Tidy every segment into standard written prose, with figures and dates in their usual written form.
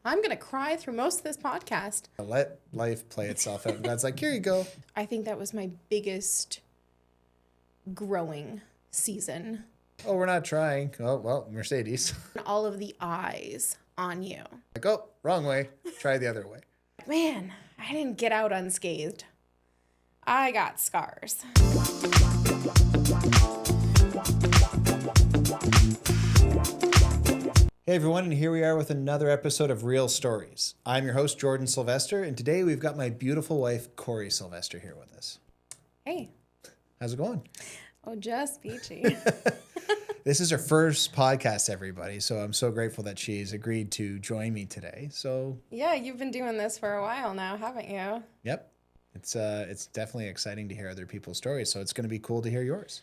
I'm going to cry through most of this podcast. Let life play itself out. And God's like, here you go. I think that was my biggest growing season. Oh, we're not trying. Oh, well, Mercedes. All of the eyes on you. Like, oh, wrong way. Try the other way. Man, I didn't get out unscathed. I got scars. Hey everyone, and here we are with another episode of Real Stories. I'm your host, Jordan Silvester, and today we've got my beautiful wife, Cori Silvester, here with us. Hey. How's it going? Oh, just peachy. This is her first podcast, everybody, so I'm so grateful that she's agreed to join me today. So yeah, you've been doing this for a while now, haven't you? Yep. It's definitely exciting to hear other people's stories, so it's going to be cool to hear yours.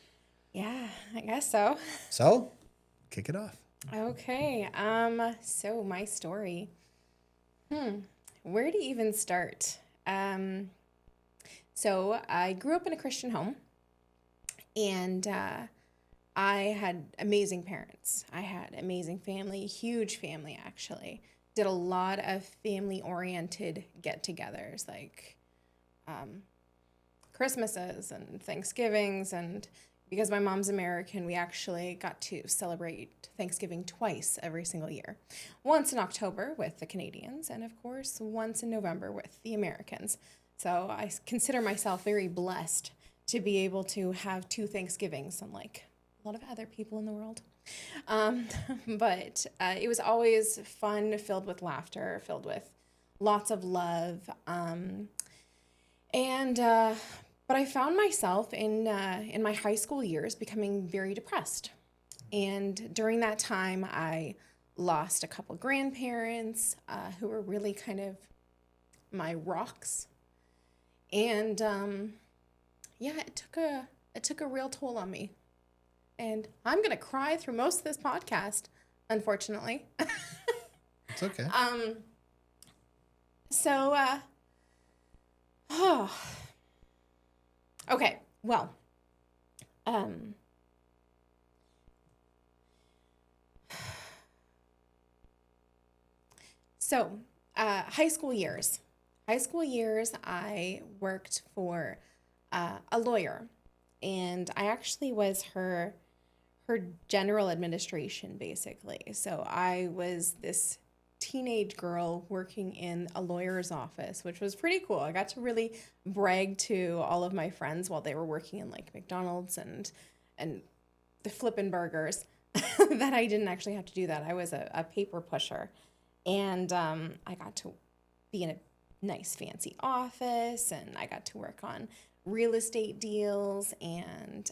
Yeah, I guess so. So, kick it off. Okay, so my story. Where to even start? So I grew up in a Christian home, and I had amazing parents. I had amazing family, huge family actually. Did a lot of family-oriented get-togethers, like Christmases and Thanksgivings, and because my mom's American, we actually got to celebrate Thanksgiving twice every single year. Once in October with the Canadians, and of course, once in November with the Americans. So I consider myself very blessed to be able to have two Thanksgivings, unlike a lot of other people in the world. But it was always fun, filled with laughter, filled with lots of love. But I found myself in my high school years becoming very depressed. And during that time, I lost a couple grandparents who were really kind of my rocks. And yeah, it took a real toll on me. And I'm gonna cry through most of this podcast, unfortunately. It's okay. Okay, well, high school years. High school years, I worked for a lawyer, and I actually was her general administration, basically. So I was this teenage girl working in a lawyer's office, which was pretty cool. I got to really brag to all of my friends while they were working in like McDonald's and the flippin' burgers that I didn't actually have to do that. I was a paper pusher, and I got to be in a nice fancy office, and I got to work on real estate deals and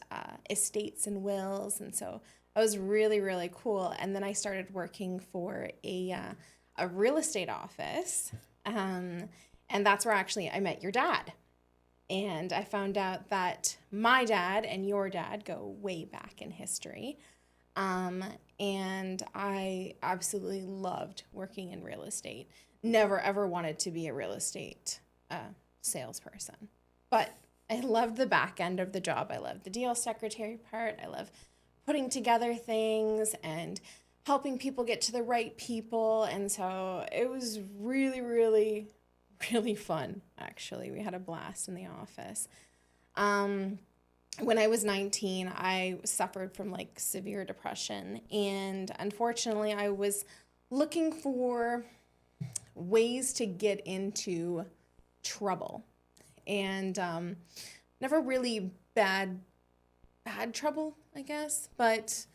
estates and wills, and so that was really, really cool. And then I started working for a real estate office, and that's where actually I met your dad. And I found out that my dad and your dad go way back in history, and I absolutely loved working in real estate. Never ever wanted to be a real estate salesperson, but I loved the back end of the job. I loved the deal secretary part. I love putting together things and helping people get to the right people. And so it was really, really, really fun, actually. We had a blast in the office. When I was 19, I suffered from like severe depression. And unfortunately, I was looking for ways to get into trouble. And never really bad trouble, I guess, but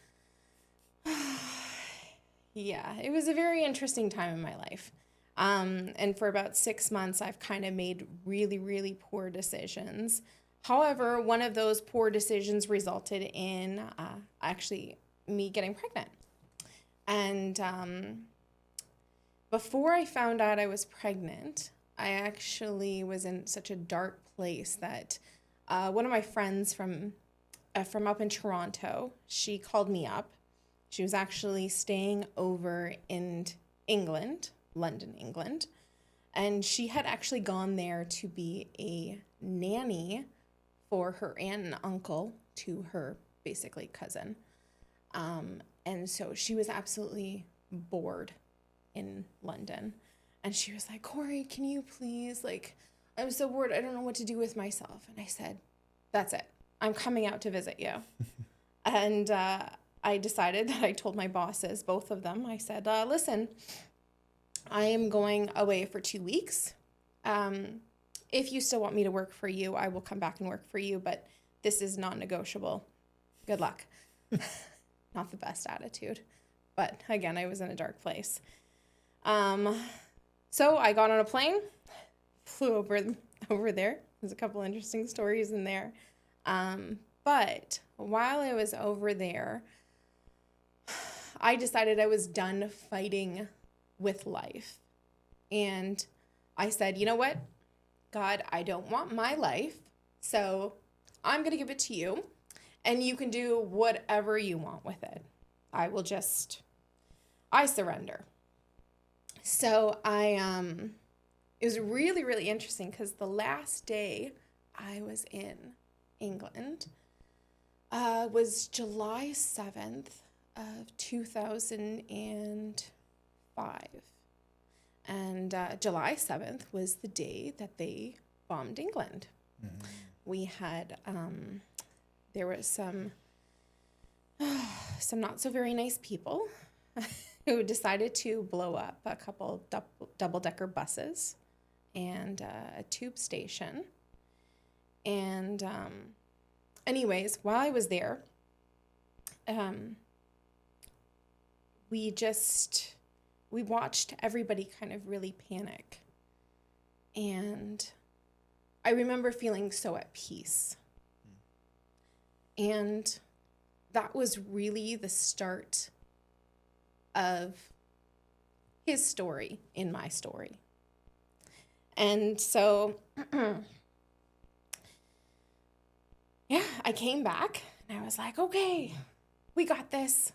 yeah, it was a very interesting time in my life. And for about 6 months, I've kind of made really, really poor decisions. However, one of those poor decisions resulted in actually me getting pregnant. And before I found out I was pregnant, I actually was in such a dark place that one of my friends from up in Toronto, she called me up. She was actually staying over in England, London, England, and she had actually gone there to be a nanny for her aunt and uncle to her basically cousin. And so she was absolutely bored in London. And she was like, Cori, can you please, like, I'm so bored. I don't know what to do with myself. And I said, that's it. I'm coming out to visit you. And I decided that I told my bosses, both of them, I said, listen, I am going away for 2 weeks. If you still want me to work for you, I will come back and work for you, but this is not negotiable. Good luck. Not the best attitude. But again, I was in a dark place. So I got on a plane, flew over there. There's a couple interesting stories in there. But while I was over there, I decided I was done fighting with life. And I said, you know what? God, I don't want my life, so I'm going to give it to you, and you can do whatever you want with it. I surrender. So it was really, really interesting because the last day I was in England was July 7th of 2005. And July 7th was the day that they bombed England. Mm-hmm. We had, there was some not so very nice people who decided to blow up a couple double-decker buses and a tube station. And anyways, while I was there, we watched everybody kind of really panic. And I remember feeling so at peace. And that was really the start of his story in my story. And so, yeah, I came back and I was like, okay, we got this.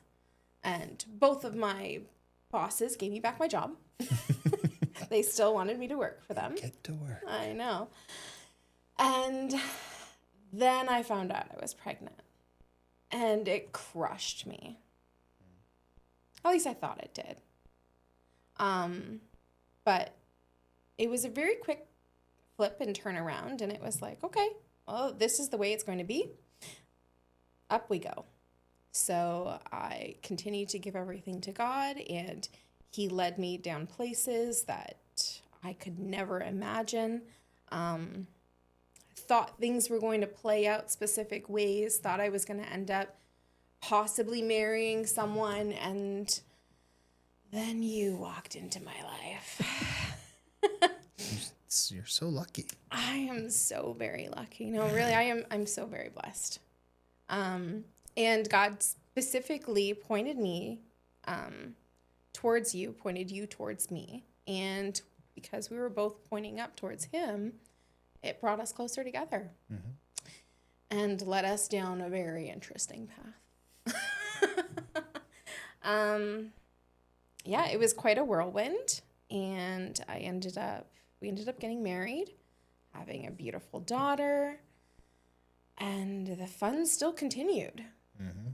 And both of my bosses gave me back my job. They still wanted me to work for them. Get to work. I know. And then I found out I was pregnant. And it crushed me. At least I thought it did. But it was a very quick flip and turnaround. And it was like, okay, well, this is the way it's going to be. Up we go. So I continued to give everything to God, and he led me down places that I could never imagine. Thought things were going to play out specific ways, thought I was going to end up possibly marrying someone, and then you walked into my life. You're so lucky. I am so very lucky. No, really, I'm so very blessed. And God specifically pointed me towards you, pointed you towards me. And because we were both pointing up towards him, it brought us closer together. Mm-hmm. And led us down a very interesting path. Yeah, it was quite a whirlwind. And we ended up getting married, having a beautiful daughter. And the fun still continued. Mm-hmm.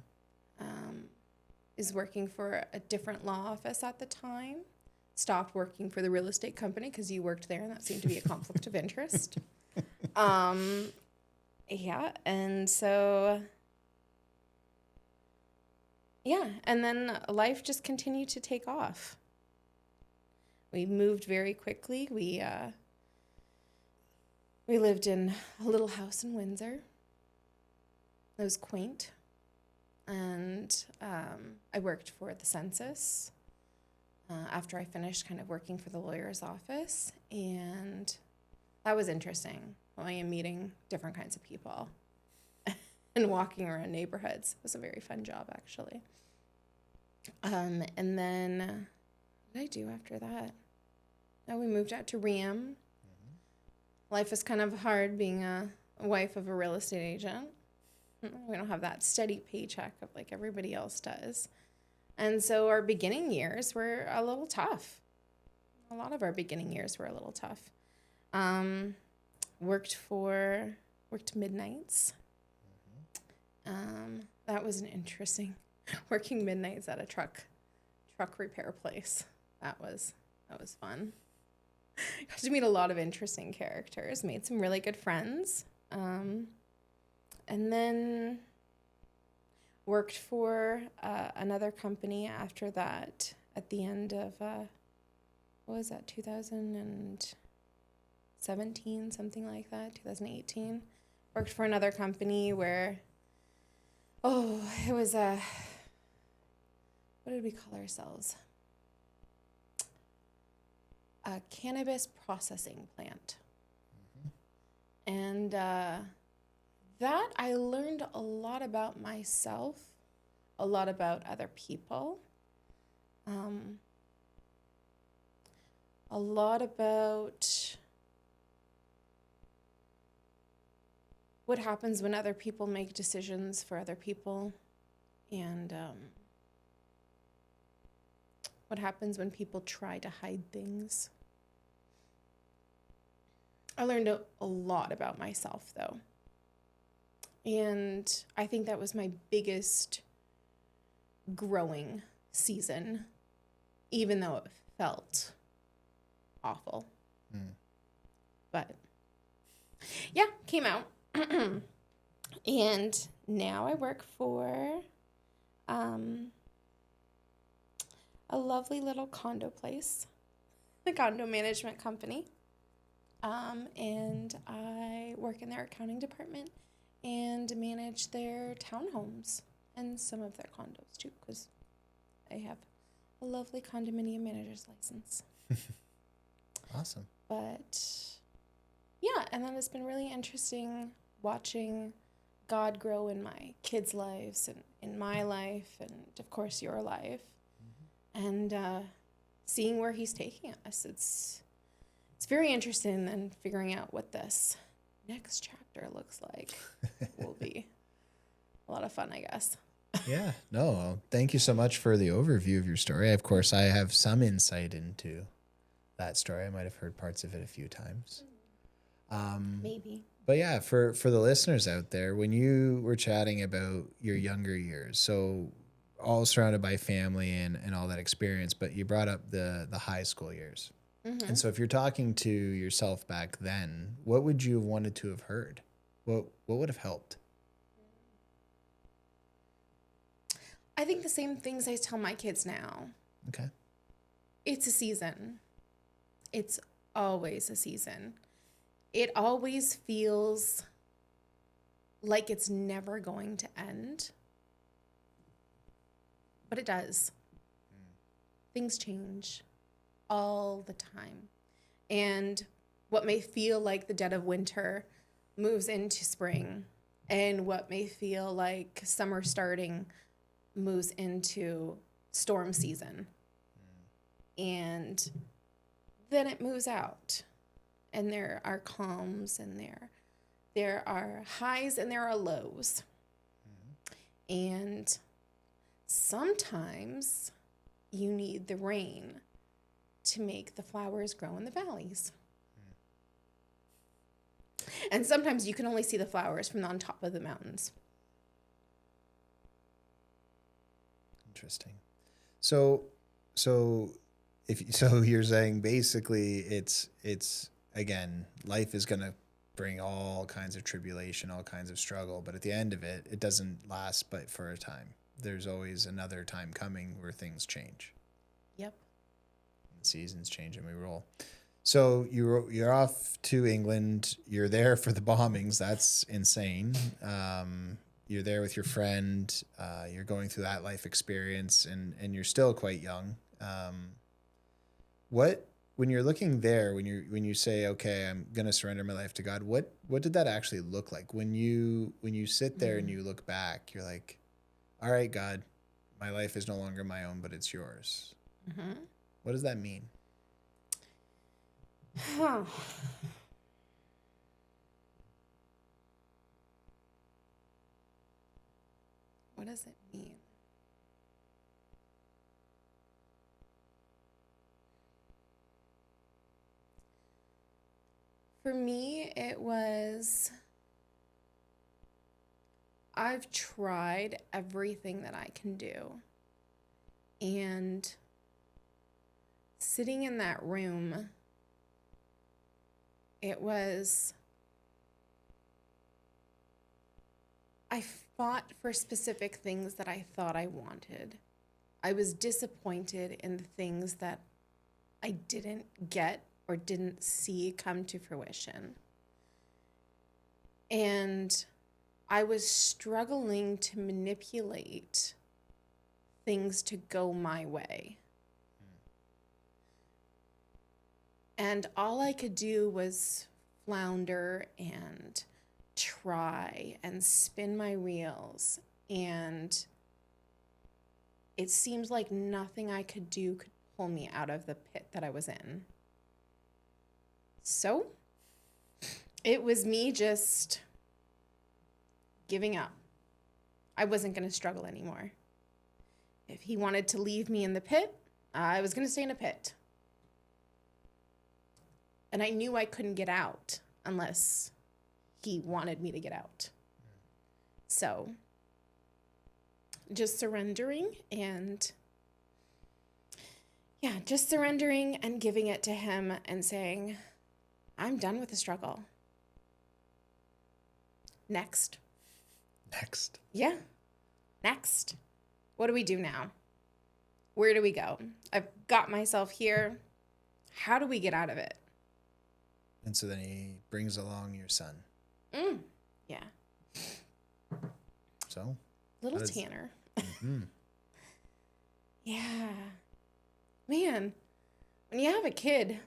Is working for a different law office at the time. Stopped working for the real estate company because you worked there, and that seemed to be a conflict of interest. Yeah, and so, yeah, and then life just continued to take off. We moved very quickly. We lived in a little house in Windsor. It was quaint. And I worked for the census after I finished kind of working for the lawyer's office. And that was interesting. I am meeting different kinds of people and walking around neighborhoods. It was a very fun job, actually. And then what did I do after that? Oh, we moved out to Riem. Mm-hmm. Life is kind of hard being a wife of a real estate agent. We don't have that steady paycheck of like everybody else does. And so our beginning years were a little tough. A lot of our beginning years were a little tough. Worked midnights. That was an interesting, working midnights at a truck repair place. that was fun. Got to meet a lot of interesting characters, made some really good friends, and then worked for another company after that at the end of, what was that, 2017, something like that, 2018. Worked for another company where, it was what did we call ourselves? A cannabis processing plant. And that I learned a lot about myself, a lot about other people, a lot about what happens when other people make decisions for other people, and what happens when people try to hide things. I learned a lot about myself, though. And I think that was my biggest growing season, even though it felt awful. But yeah, came out. And now I work for a lovely little condo place, the condo management company. And I work in their accounting department and manage their townhomes and some of their condos too, because I have a lovely condominium manager's license. Awesome. But yeah, and then it's been really interesting watching God grow in my kids' lives and in my life and, of course, your life. And seeing where he's taking us. It's very interesting, and figuring out what this next chapter looks like will be a lot of fun, I guess. Yeah, no, thank you so much for the overview of your story. Of course, I have some insight into that story. I might have heard parts of it a few times. Maybe. But yeah, for the listeners out there, when you were chatting about your younger years, so all surrounded by family and all that experience, but you brought up the high school years. And so if you're talking to yourself back then, what would you have wanted to have heard? What would have helped? I think the same things I tell my kids now. Okay. It's a season. It's always a season. It always feels like it's never going to end. But it does. Things change all the time. And what may feel like the dead of winter moves into spring. And what may feel like summer starting moves into storm season. And then it moves out. And there are calms, and there are highs, and there are lows. And sometimes you need the rain to make the flowers grow in the valleys. And sometimes you can only see the flowers from on top of the mountains. Interesting. So you're saying basically it's again, life is going to bring all kinds of tribulation, all kinds of struggle, but at the end of it, it doesn't last but for a time. There's always another time coming where things change. Yep. The seasons change and we roll. So you're off to England. You're there for the bombings. That's insane. You're there with your friend. You're going through that life experience, and you're still quite young. When you're looking there, when you say, okay, I'm gonna surrender my life to God, what did that actually look like? When you sit there and you look back, you're like, all right, God, my life is no longer my own, but it's yours. What does that mean? Huh. What does it mean? For me, it was, I've tried everything that I can do. And sitting in that room, I fought for specific things that I thought I wanted. I was disappointed in the things that I didn't get or didn't see come to fruition. And I was struggling to manipulate things to go my way. And all I could do was flounder and try and spin my reels. And it seems like nothing I could do could pull me out of the pit that I was in. So it was me just giving up. I wasn't going to struggle anymore. If he wanted to leave me in the pit, I was going to stay in a pit. And I knew I couldn't get out unless he wanted me to get out. So just surrendering and giving it to him and saying, I'm done with the struggle. Next. Yeah. Next. What do we do now? Where do we go? I've got myself here. How do we get out of it? And so then he brings along your son. Yeah. So? Little Tanner. Mm-hmm. Yeah. Man, when you have a kid,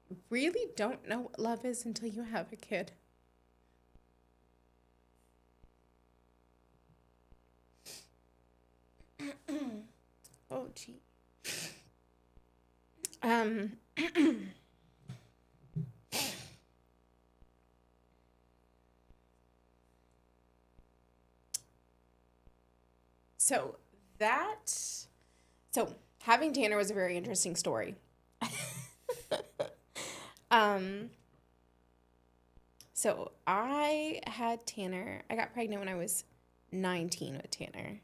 you really don't know what love is until you have a kid. Oh, gee. So having Tanner was a very interesting story. So I had Tanner. I got pregnant when I was 19 with Tanner.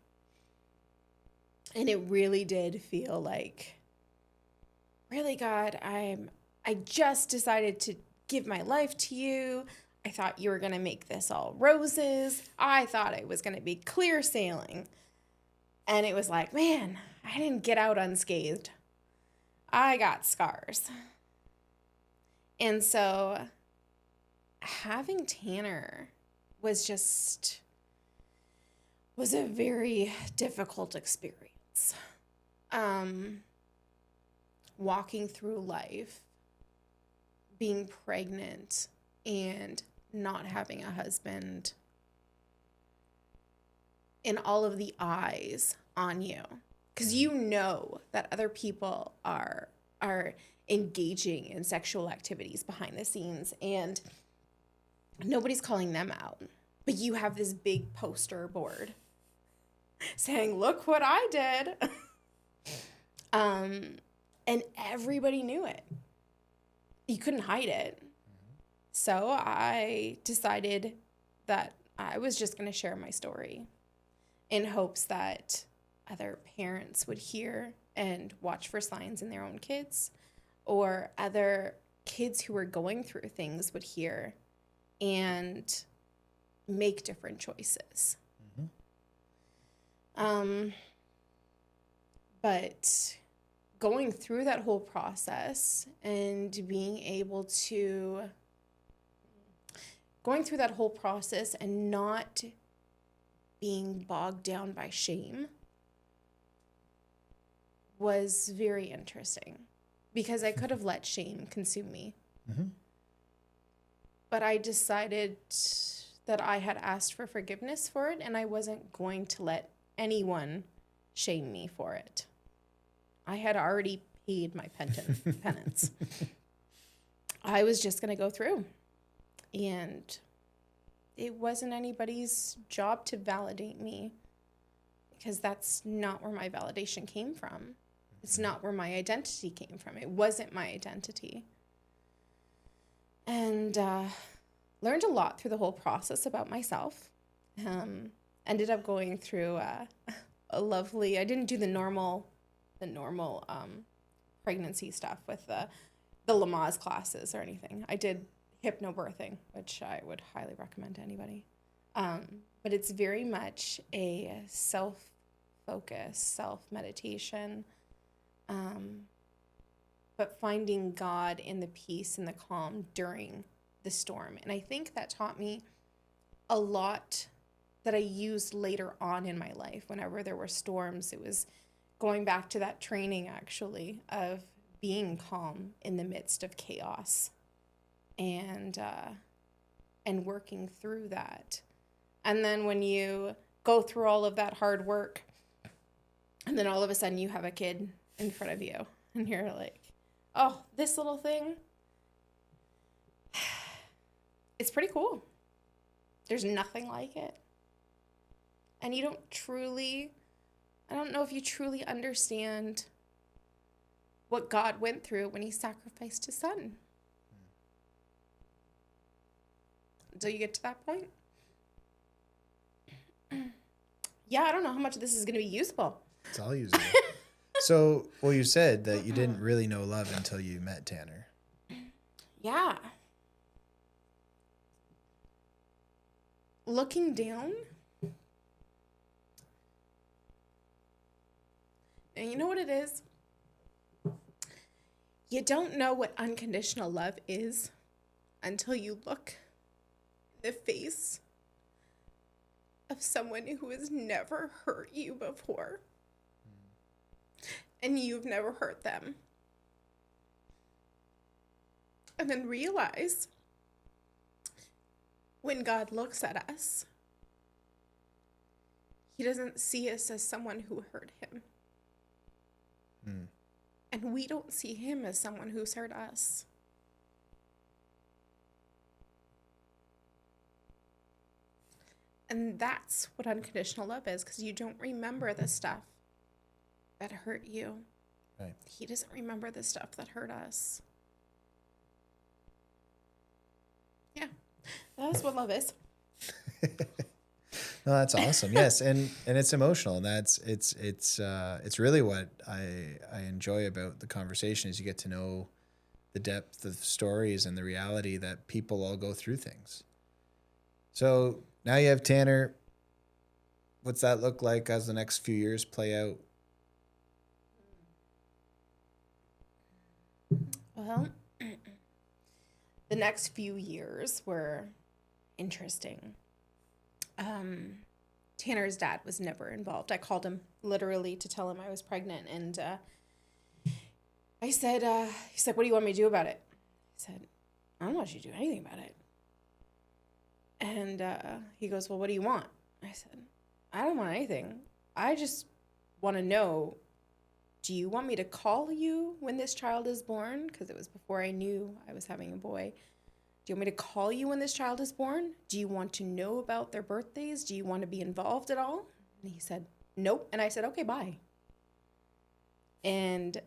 And it really did feel like, really, God, I just decided to give my life to you. I thought you were going to make this all roses. I thought it was going to be clear sailing. And it was like, man, I didn't get out unscathed. I got scars. And so having Tanner was a very difficult experience. Walking through life, being pregnant, and not having a husband, and all of the eyes on you, because you know that other people are engaging in sexual activities behind the scenes, and nobody's calling them out, but you have this big poster board saying, "Look what I did." And everybody knew it. You couldn't hide it. So I decided that I was just going to share my story in hopes that other parents would hear and watch for signs in their own kids, or other kids who were going through things would hear and make different choices. But going through that whole process and not being bogged down by shame was very interesting, because I could have let shame consume me. But I decided that I had asked for forgiveness for it, and I wasn't going to let anyone shame me for it. I had already paid my penance. I was just going to go through. And it wasn't anybody's job to validate me, because that's not where my validation came from. It's not where my identity came from. It wasn't my identity. And learned a lot through the whole process about myself. Ended up going through a lovely, I didn't do the normal the normal pregnancy stuff with the Lamaze classes or anything. I did hypnobirthing, which I would highly recommend to anybody. But it's very much a self-focus, self-meditation, but finding God in the peace and the calm during the storm. And I think that taught me a lot that I used later on in my life. Whenever there were storms, it was going back to that training, actually, of being calm in the midst of chaos and working through that. And then when you go through all of that hard work, and then all of a sudden you have a kid in front of you, and you're like, oh, this little thing, it's pretty cool. There's nothing like it. And you don't truly, I don't know if you truly understand what God went through when he sacrificed his son. Until you get to that point. Yeah, I don't know how much of this is going to be usable. It's all usable. So, well, you said that you didn't really know love until you met Tanner. Yeah. Looking down, and you know what it is? You don't know what unconditional love is until you look in the face of someone who has never hurt you before. And you've never hurt them. And then realize when God looks at us, he doesn't see us as someone who hurt him. And we don't see him as someone who's hurt us. And that's what unconditional love is, because you don't remember the stuff that hurt you. Right. He doesn't remember the stuff that hurt us. Yeah, that's what love is. No, that's awesome. Yes, and it's emotional, and it's really what I enjoy about the conversation is you get to know the depth of stories and the reality that people all go through things. So now you have Tanner. What's that look like as the next few years play out? Well, the next few years were interesting. Tanner's dad was never involved. I called him literally to tell him I was pregnant, and I said, he's like, what do you want me to do about it? I said, I don't want you to do anything about it. And he goes, well, what do you want? I said, I don't want anything. I just want to know, do you want me to call you when this child is born? Because it was before I knew I was having a boy. Do you want me to call you when this child is born? Do you want to know about their birthdays? Do you want to be involved at all? And he said, nope. And I said, okay, bye. And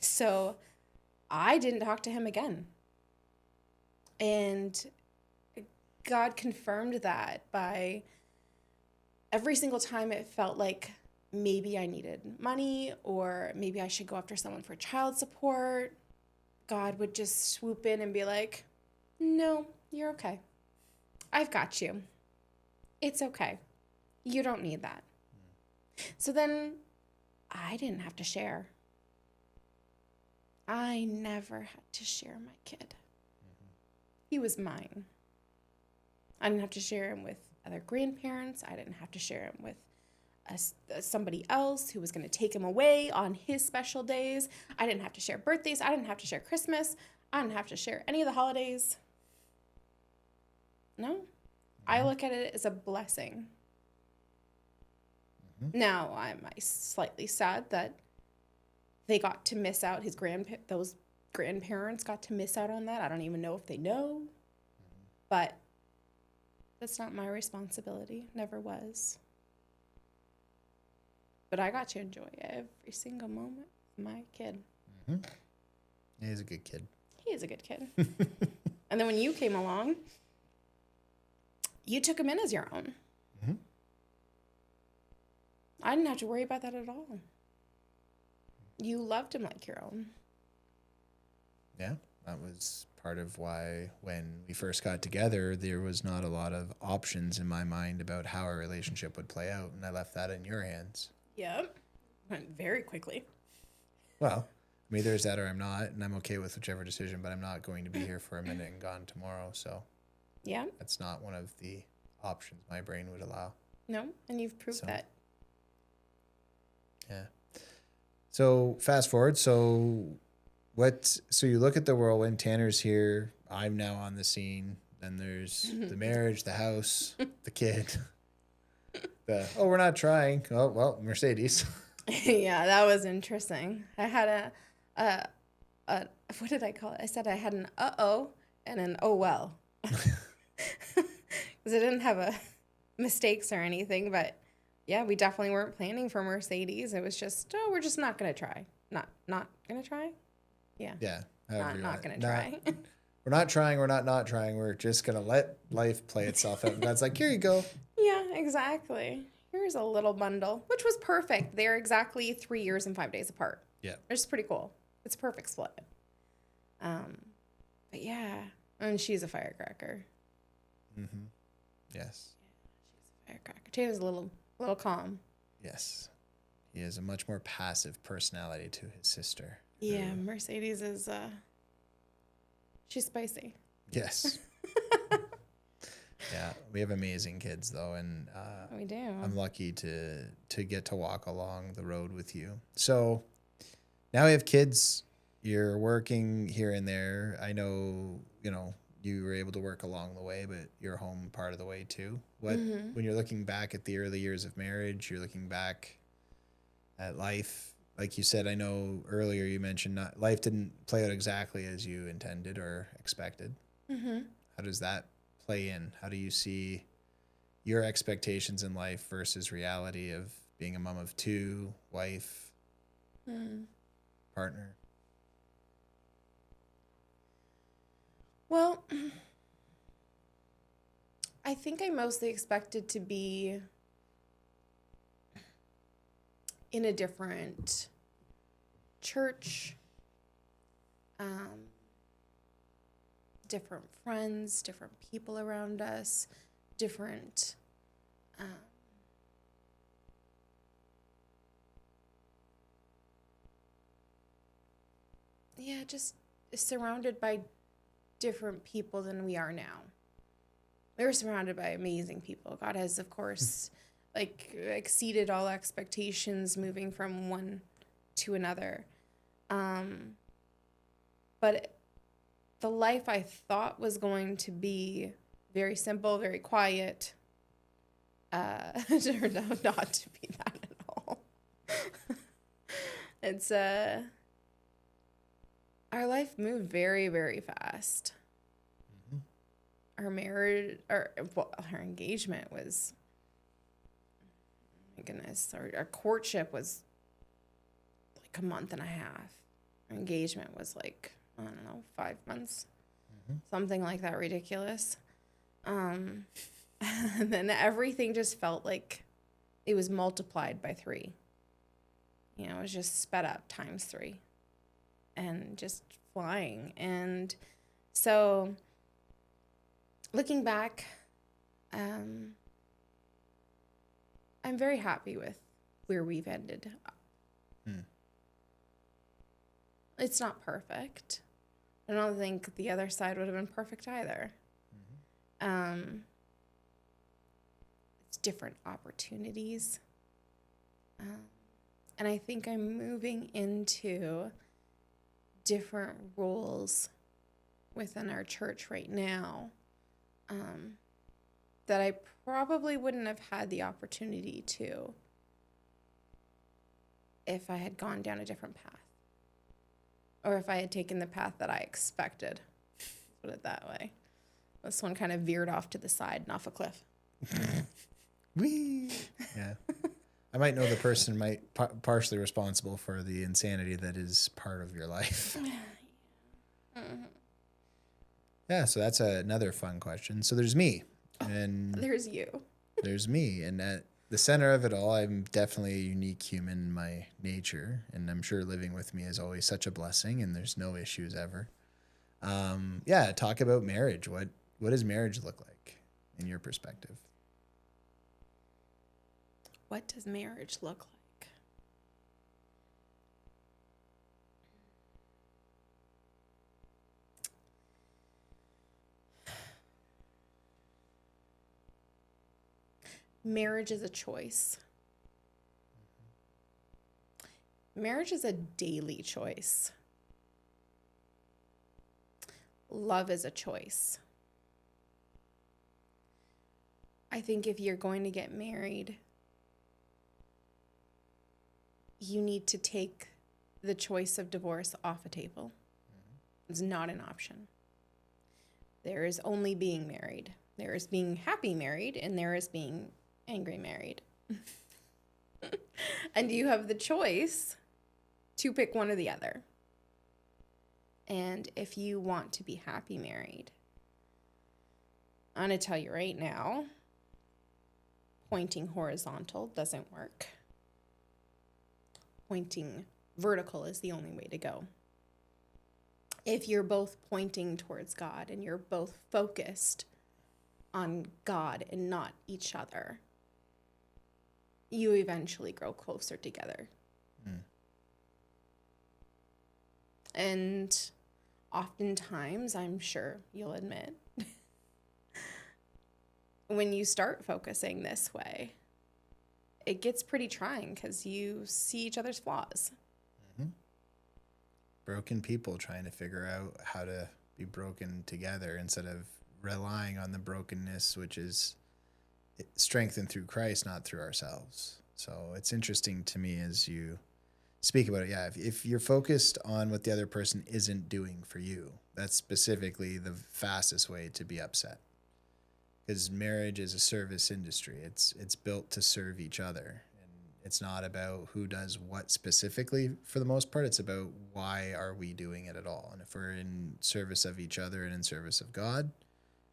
so I didn't talk to him again. And God confirmed that by every single time it felt like maybe I needed money or maybe I should go after someone for child support. God would just swoop in and be like, no, you're okay. I've got you. It's okay. You don't need that. So then I didn't have to share. I never had to share my kid. He was mine. I didn't have to share him with other grandparents. I didn't have to share him with somebody else who was going to take him away on his special days. I didn't have to share birthdays. I didn't have to share Christmas. I didn't have to share any of the holidays. No, I look at it as a blessing. Now, I'm slightly sad that they got to miss out. Those grandparents got to miss out on that. I don't even know if they know, but that's not my responsibility. Never was. But I got to enjoy every single moment with my kid. He's a good kid. He is a good kid. And then when you came along, you took him in as your own. I didn't have to worry about that at all. You loved him like your own. Yeah, that was part of why when we first got together, there was not a lot of options in my mind about how our relationship would play out, and I left that in your hands. Yep. Went very quickly. Well, I'm either is that or I'm not, and I'm okay with whichever decision, but I'm not going to be here for a minute and gone tomorrow, so Yeah. that's not one of the options my brain would allow. No, and you've proved So, that. yeah. So fast forward. So you look at the whirlwind. Tanner's here. I'm now on the scene. Then there's the marriage, the house, the kid. We're not trying. Oh well, Mercedes. Yeah, that was interesting. I had a what did I call it? I said I had an uh-oh and an oh well. Because I didn't have a mistakes or anything, but yeah, we definitely weren't planning for Mercedes. It was just, oh, we're just not gonna try. Not gonna try? Yeah. Yeah. Not gonna try. We're not trying. We're not trying. We're just gonna let life play itself out. And God's like, here you go. Yeah, exactly. Here's a little bundle, which was perfect. They're exactly 3 years and 5 days apart. Yeah. Which is pretty cool. It's a perfect split. But yeah, and she's a firecracker. Mm-hmm. Yes. She's a firecracker. Tana's a little calm. Yes. He has a much more passive personality to his sister. Yeah, Mercedes is she's spicy. Yes. Yeah, we have amazing kids though, and We do. I'm lucky to get to walk along the road with you. So now we have kids. You're working here and there. I know, you were able to work along the way, but you're home part of the way too. When you're looking back at the early years of marriage, you're looking back at life. Like you said, I know earlier you mentioned life didn't play out exactly as you intended or expected. Mm-hmm. How does that play in? How do you see your expectations in life versus reality of being a mom of two, wife, partner? Well, I think I mostly expected to be in a different church, different friends, different people around us, different just surrounded by different people than we are now. We were surrounded by amazing people. God has, of course, exceeded all expectations moving from one to another. But the life I thought was going to be very simple, very quiet, turned out not to be that at all. It's our life moved very, very fast. Our marriage, our engagement was, my goodness, our courtship was like a month and a half. Our engagement was like, I don't know, 5 months, something like that, ridiculous. And then everything just felt like it was multiplied by 3. It was just sped up times 3 and just flying. And so looking back, I'm very happy with where we've ended up. It's not perfect. I don't think the other side would have been perfect either. It's different opportunities. And I think I'm moving into different roles within our church right now that I probably wouldn't have had the opportunity to if I had gone down a different path. Or if I had taken the path that I expected. Put it that way. This one kind of veered off to the side and off a cliff. Whee! Yeah. I might know the person partially responsible for the insanity that is part of your life. Yeah, so that's another fun question. So there's me. And there's you. there's me. And the center of it all. I'm definitely a unique human in my nature, and I'm sure living with me is always such a blessing, and there's no issues ever. Yeah, talk about marriage. What does marriage look like in your perspective? What does marriage look like? Marriage is a choice. Marriage is a daily choice. Love is a choice. I think if you're going to get married, you need to take the choice of divorce off the table. It's not an option. There is only being married. There is being happy married, and there is being angry married. And you have the choice to pick one or the other. And if you want to be happy married, I'm going to tell you right now, pointing horizontal doesn't work. Pointing vertical is the only way to go. If you're both pointing towards God and you're both focused on God and not each other, you eventually grow closer together. And oftentimes, I'm sure you'll admit, when you start focusing this way, it gets pretty trying because you see each other's flaws. Broken people trying to figure out how to be broken together instead of relying on the brokenness, which is strengthened through Christ, not through ourselves. So it's interesting to me as you speak about it. Yeah, if you're focused on what the other person isn't doing for you, that's specifically the fastest way to be upset. Because marriage is a service industry. It's built to serve each other. And it's not about who does what specifically for the most part. It's about why are we doing it at all. And if we're in service of each other and in service of God,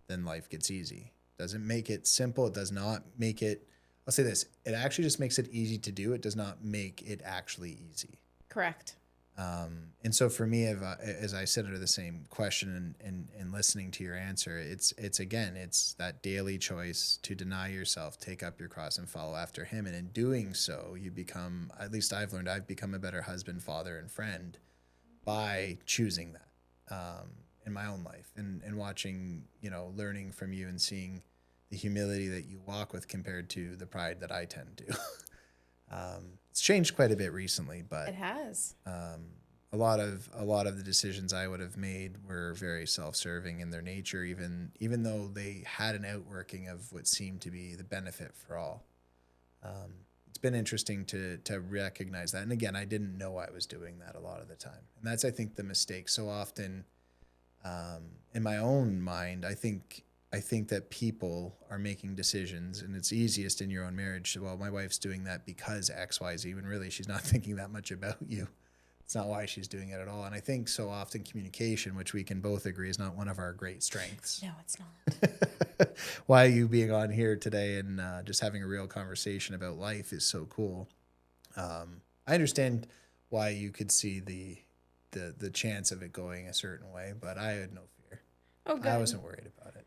then life gets easy. Doesn't make it simple. It does not make it, I'll say this, it actually just makes it easy to do. It does not make it actually easy. Correct. And so for me, as I sit under the same question and listening to your answer, it's that daily choice to deny yourself, take up your cross and follow after him. And in doing so, you become, at least I've learned, I've become a better husband, father, and friend by choosing that in my own life and watching, learning from you and seeing the humility that you walk with compared to the pride that I tend to. It's changed quite a bit recently, but It has. a lot of the decisions I would have made were very self-serving in their nature, even though they had an outworking of what seemed to be the benefit for all. It's been interesting to recognize that. And again, I didn't know I was doing that a lot of the time. And that's, I think, the mistake. So often in my own mind, I think that people are making decisions, and it's easiest in your own marriage. Well, my wife's doing that because X, Y, Z, when really she's not thinking that much about you. It's not why she's doing it at all. And I think so often communication, which we can both agree is not one of our great strengths. No, it's not. Why you being on here today and just having a real conversation about life is so cool. I understand why you could see the chance of it going a certain way, but I had no fear. Oh, good. I wasn't worried about it.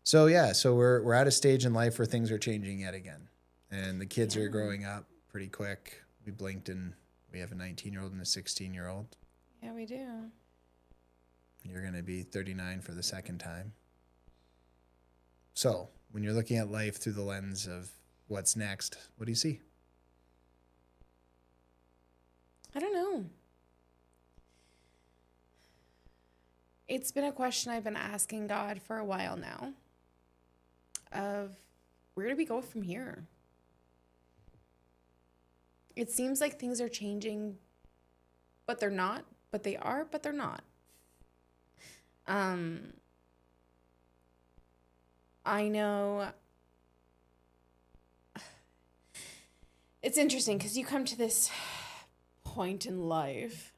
So we're at a stage in life where things are changing yet again, and the kids are growing up pretty quick. We blinked and we have a 19-year-old and a 16-year-old. Yeah, we do. You're going to be 39 for the second time. So when you're looking at life through the lens of what's next, what do you see? I don't know. It's been a question I've been asking God for a while now of where do we go from here? It seems like things are changing, but they're not, but they are, but they're not. I know it's interesting because you come to this point in life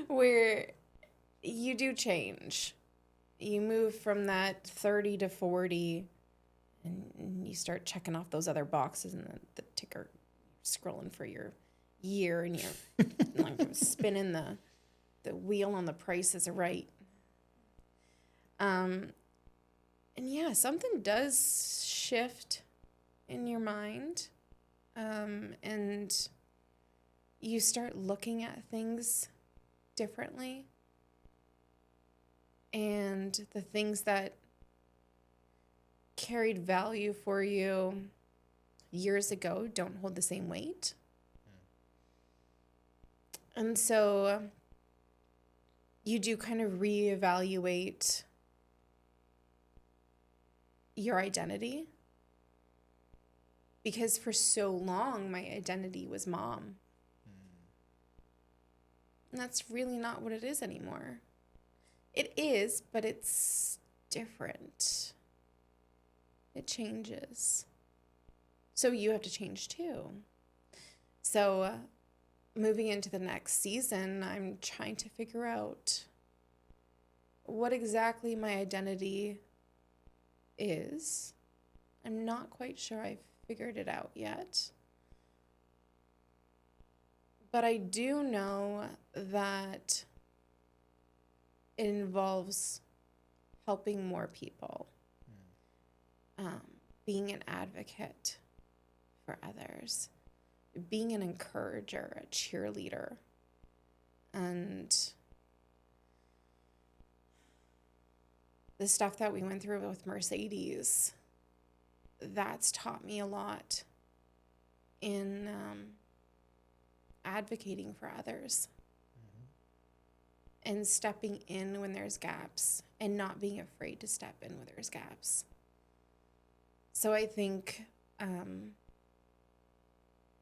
where you do change. You move from that 30 to 40 and you start checking off those other boxes, and the ticker scrolling for your year, and you're like spinning the wheel on the Price is Right. And yeah, something does shift in your mind, and you start looking at things differently, and the things that carried value for you years ago don't hold the same weight. And so you do kind of reevaluate your identity, because for so long my identity was mom. And that's really not what it is anymore. It is, but it's different. It changes. So you have to change too. So moving into the next season, I'm trying to figure out what exactly my identity is. I'm not quite sure I've figured it out yet. But I do know that it involves helping more people, being an advocate for others, being an encourager, a cheerleader. And the stuff that we went through with Mercedes, that's taught me a lot in advocating for others, and stepping in when there's gaps, and not being afraid to step in when there's gaps. So I think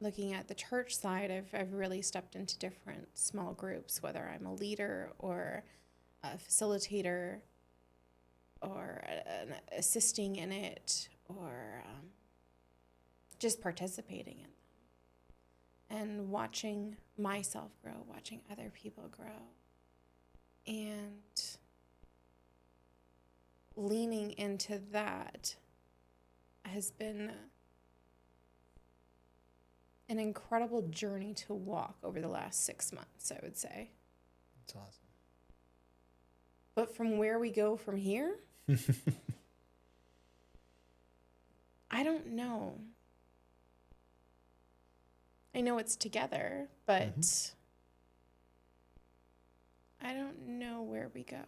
looking at the church side, I've really stepped into different small groups, whether I'm a leader or a facilitator or assisting in it, or just participating in them, and watching myself grow, watching other people grow, and leaning into that has been an incredible journey to walk over the last 6 months, I would say. That's awesome. But from where we go from here, I don't know. I know it's together, but I don't know where we go.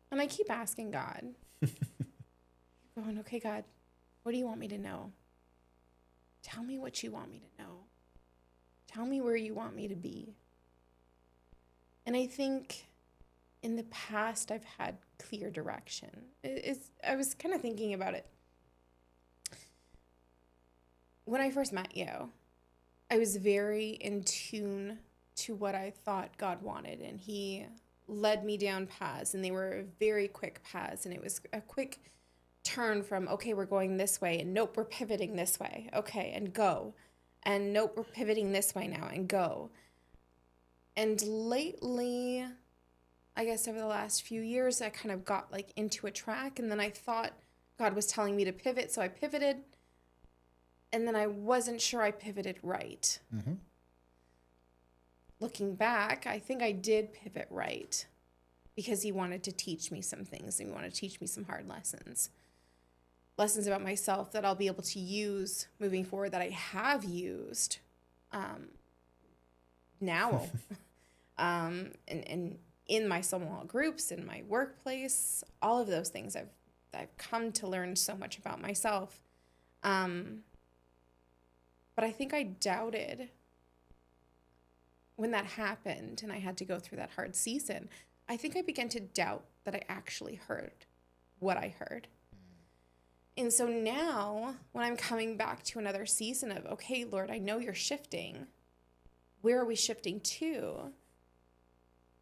And I keep asking God, going, okay, God, what do you want me to know? Tell me what you want me to know. Tell me where you want me to be. And I think in the past, I've had clear direction. I was kind of thinking about it. When I first met you, I was very in tune to what I thought God wanted, and he led me down paths, and they were very quick paths, and it was a quick turn from, okay, we're going this way, and nope, we're pivoting this way, okay, and go, and nope, we're pivoting this way now, and go. And lately, I guess over the last few years, I kind of got like into a track, and then I thought God was telling me to pivot, so I pivoted, and then I wasn't sure I pivoted right. Looking back, I think I did pivot right, because he wanted to teach me some things, and he wanted to teach me some hard lessons about myself that I'll be able to use moving forward, that I have used now, and in my small groups, in my workplace, all of those things. I've come to learn so much about myself. But I think I doubted when that happened and I had to go through that hard season. I think I began to doubt that I actually heard what I heard. And so now when I'm coming back to another season of, okay, Lord, I know you're shifting. Where are we shifting to?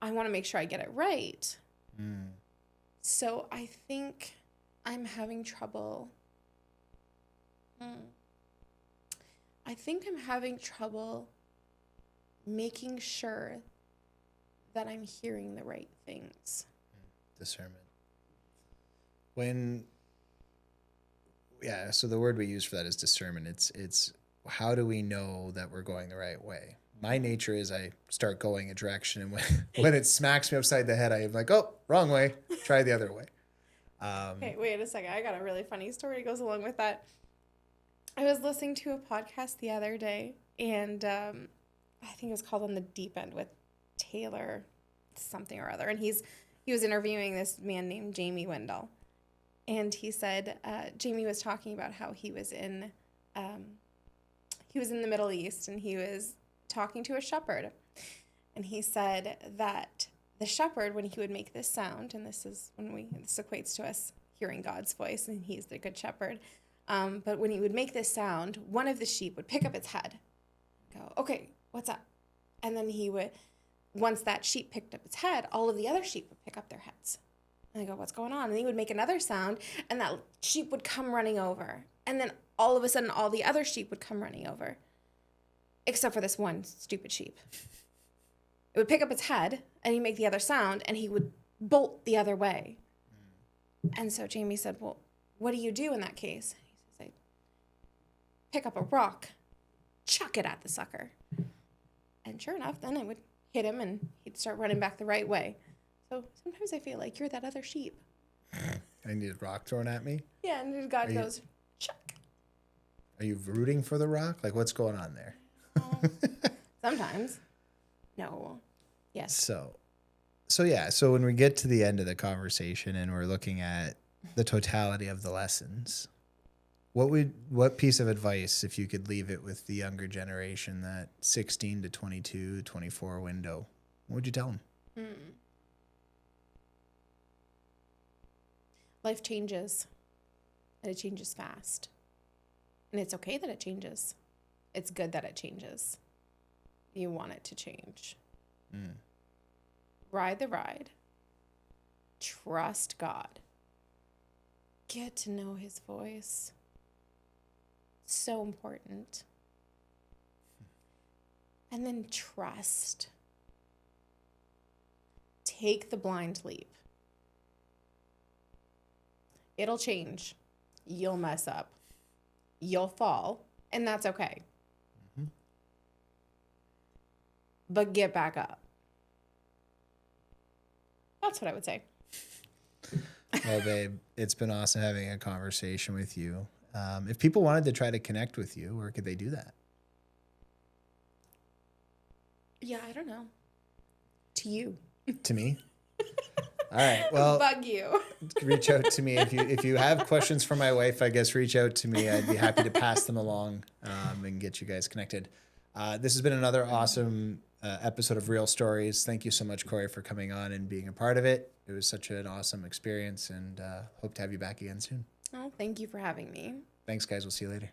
I want to make sure I get it right. So I think I'm having trouble. I think I'm having trouble making sure that I'm hearing the right things. Discernment. When yeah, so the word we use for that is discernment. It's how do we know that we're going the right way? My nature is I start going a direction, and when it smacks me upside the head, I'm like, oh, wrong way. Try the other way. Okay, wait a second. I got a really funny story that goes along with that. I was listening to a podcast the other day, and I think it was called On the Deep End with Taylor something or other, and he was interviewing this man named Jamie Wendell, and he said Jamie was talking about how he was in the Middle East, and he was talking to a shepherd, and he said that the shepherd, when he would make this sound, and this equates to us hearing God's voice, and he's the good shepherd. But when he would make this sound, one of the sheep would pick up its head, go, okay, what's up? And then once that sheep picked up its head, all of the other sheep would pick up their heads. And they go, what's going on? And he would make another sound, and that sheep would come running over. And then all of a sudden, all the other sheep would come running over, except for this one stupid sheep. It would pick up its head, and he'd make the other sound, and he would bolt the other way. And so Jamie said, well, what do you do in that case? He says, I pick up a rock, chuck it at the sucker. And sure enough, then I would hit him, and he'd start running back the right way. So sometimes I feel like you're that other sheep. I need a rock thrown at me? Yeah, and God goes, chuck. Are you rooting for the rock? Like, what's going on there? Sometimes. No. Yes. So when we get to the end of the conversation and we're looking at the totality of the lessons, what piece of advice, if you could leave it with the younger generation, that 16 to 22, 24 window, what would you tell them? Life changes, and it changes fast. And it's okay that it changes. It's good that it changes. You want it to change. Ride the ride. Trust God. Get to know his voice. So important. And then trust. Take the blind leap. It'll change. You'll mess up. You'll fall, and that's okay. But get back up. That's what I would say. Well, babe, it's been awesome having a conversation with you. If people wanted to try to connect with you, where could they do that? Yeah, I don't know. To you. To me? All right. Well, bug you. Reach out to me if you have questions for my wife. I guess reach out to me. I'd be happy to pass them along and get you guys connected. This has been another awesome episode of Real Stories. Thank you so much, Cori, for coming on and being a part of it. It was such an awesome experience, and hope to have you back again soon. Oh, thank you for having me. Thanks, guys. We'll see you later.